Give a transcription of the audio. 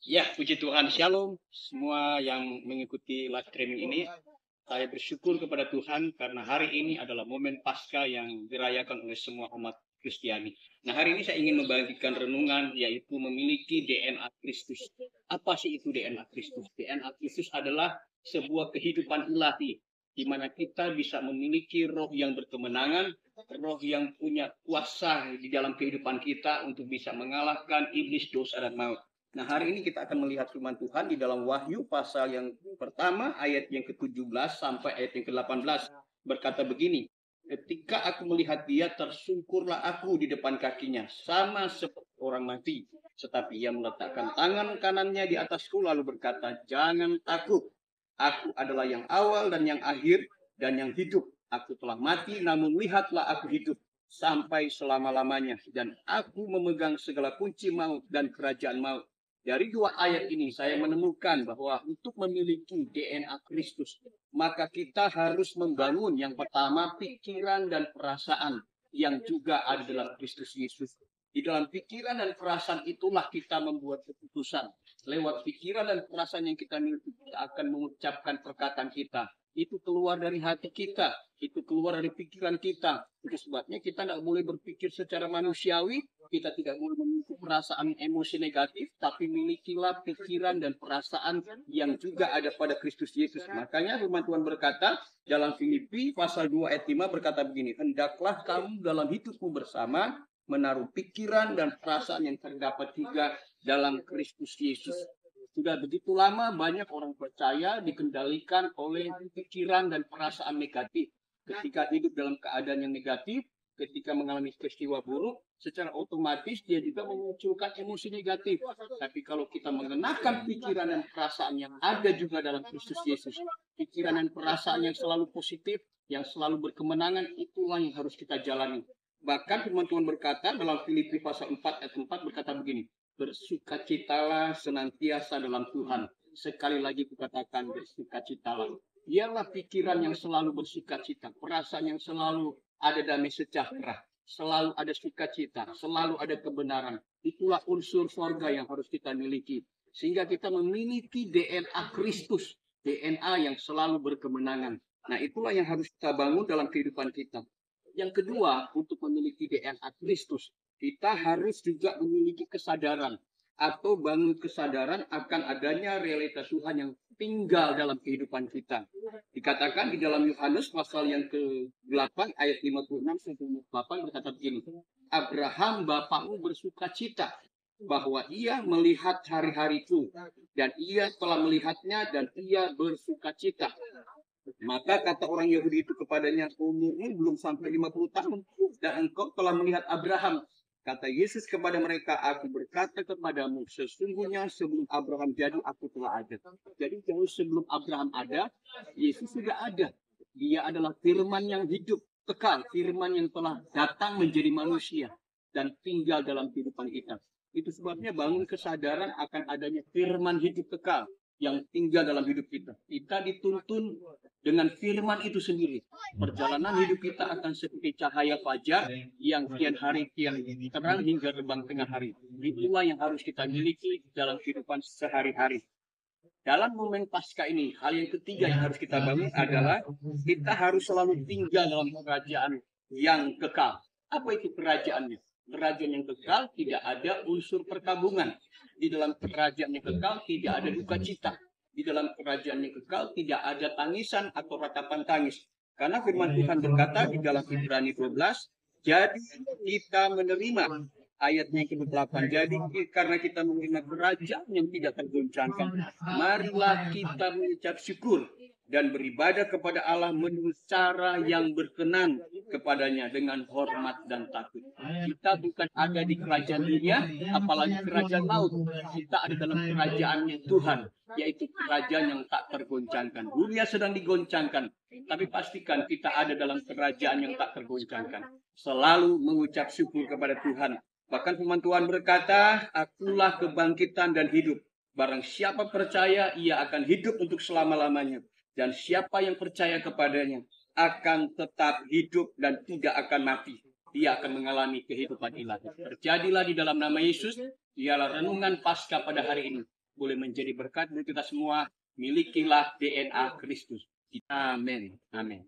Ya, puji Tuhan, Shalom semua yang mengikuti live streaming ini. Saya bersyukur kepada Tuhan karena hari ini adalah momen Paskah yang dirayakan oleh semua umat Kristiani. Nah, hari ini saya ingin membagikan renungan, yaitu memiliki DNA Kristus. Apa sih itu DNA Kristus? DNA Kristus adalah sebuah kehidupan ilahi, di mana kita bisa memiliki roh yang berkemenangan, roh yang punya kuasa di dalam kehidupan kita untuk bisa mengalahkan iblis, dosa, dan maut. Nah, hari ini kita akan melihat firman Tuhan di dalam Wahyu pasal yang pertama, ayat yang ke-17 sampai ayat yang ke-18. Berkata begini, ketika aku melihat dia, tersungkurlah aku di depan kakinya, sama seperti orang mati. Tetapi ia meletakkan tangan kanannya di atasku, lalu berkata, jangan takut. Aku adalah yang awal dan yang akhir dan yang hidup. Aku telah mati, namun lihatlah aku hidup sampai selama-lamanya. Dan aku memegang segala kunci maut dan kerajaan maut. Dari dua ayat ini saya menemukan bahwa untuk memiliki DNA Kristus, maka kita harus membangun yang pertama pikiran dan perasaan yang juga ada dalam Kristus Yesus. Di dalam pikiran dan perasaan itulah kita membuat keputusan. Lewat pikiran dan perasaan yang kita miliki, kita akan mengucapkan perkataan kita. Itu keluar dari hati kita, itu keluar dari pikiran kita. Itu sebabnya kita tidak boleh berpikir secara manusiawi, kita tidak boleh memiliki perasaan emosi negatif, tapi milikilah pikiran dan perasaan yang juga ada pada Kristus Yesus. Makanya firman Tuhan berkata dalam Filipi pasal 2 ayat 5 berkata begini, hendaklah kamu dalam hidupmu bersama menaruh pikiran dan perasaan yang terdapat juga dalam Kristus Yesus. Sudah begitu lama banyak orang percaya dikendalikan oleh pikiran dan perasaan negatif. Ketika hidup dalam keadaan yang negatif, ketika mengalami peristiwa buruk, secara otomatis dia juga memunculkan emosi negatif. Tapi kalau kita mengenakan pikiran dan perasaan yang ada juga dalam Kristus Yesus, pikiran dan perasaan yang selalu positif, yang selalu berkemenangan, itulah yang harus kita jalani. Bahkan firman Tuhan berkata dalam Filipi pasal 4 ayat 4 berkata begini, bersukacitalah senantiasa dalam Tuhan. Sekali lagi kukatakan bersukacitalah. Ialah pikiran yang selalu bersukacita, perasaan yang selalu ada damai sejahtera, selalu ada sukacita, selalu ada kebenaran. Itulah unsur surga yang harus kita miliki. Sehingga kita memiliki DNA Kristus, DNA yang selalu berkemenangan. Nah, itulah yang harus kita bangun dalam kehidupan kita. Yang kedua, untuk memiliki DNA Kristus, kita harus juga memiliki kesadaran atau bangun kesadaran akan adanya realitas Tuhan yang tinggal dalam kehidupan kita. Dikatakan di dalam Yohanes pasal yang ke-8 ayat 56-58 berkata begini, Abraham bapakmu bersukacita bahwa ia melihat hari-hariku dan ia telah melihatnya dan ia bersukacita. Maka kata orang Yahudi itu kepadanya, umurmu belum sampai 50 tahun dan engkau telah melihat Abraham. Kata Yesus kepada mereka, aku berkata kepadamu, sesungguhnya sebelum Abraham jadi, aku telah ada. Jadi jauh sebelum Abraham ada, Yesus sudah ada. Dia adalah firman yang hidup, kekal, firman yang telah datang menjadi manusia dan tinggal dalam kehidupan kita. Itu sebabnya bangun kesadaran akan adanya firman hidup kekal yang tinggal dalam hidup kita. Kita dituntun dengan firman itu sendiri. Perjalanan hidup kita akan seperti cahaya fajar yang kian hari kian terang hingga terbang tengah hari. Itulah yang harus kita miliki dalam kehidupan sehari-hari. Dalam momen Paskah ini, hal yang ketiga yang harus kita bangun adalah kita harus selalu tinggal dalam kerajaan yang kekal. Apa itu kerajaannya? Kerajaan yang kekal tidak ada unsur perkabungan. Di dalam kerajaan yang kekal tidak ada duka cita. Di dalam kerajaan yang kekal tidak ada tangisan atau ratapan tangis. Karena firman Tuhan berkata di dalam Ibrani 12, jadi kita menerima ayatnya yang ke-8. Jadi karena kita menerima kerajaan yang tidak tergoncangkan, marilah kita mengucap syukur dan beribadah kepada Allah menurut cara yang berkenan kepadanya dengan hormat dan takut. Kita bukan ada di kerajaan dunia, apalagi kerajaan maut. Kita ada dalam kerajaannya Tuhan, yaitu kerajaan yang tak tergoncangkan. Dunia sedang digoncangkan, tapi pastikan kita ada dalam kerajaan yang tak tergoncangkan. Selalu mengucap syukur kepada Tuhan. Bahkan firman Tuhan berkata, akulah kebangkitan dan hidup. Barang siapa percaya, ia akan hidup untuk selama-lamanya. Dan siapa yang percaya kepadanya akan tetap hidup dan tidak akan mati. Dia akan mengalami kehidupan ilahi. Terjadilah di dalam nama Yesus, ialah renungan Paskah pada hari ini. boleh menjadi berkat bagi kita semua. Milikilah DNA Kristus. Amin. Amin.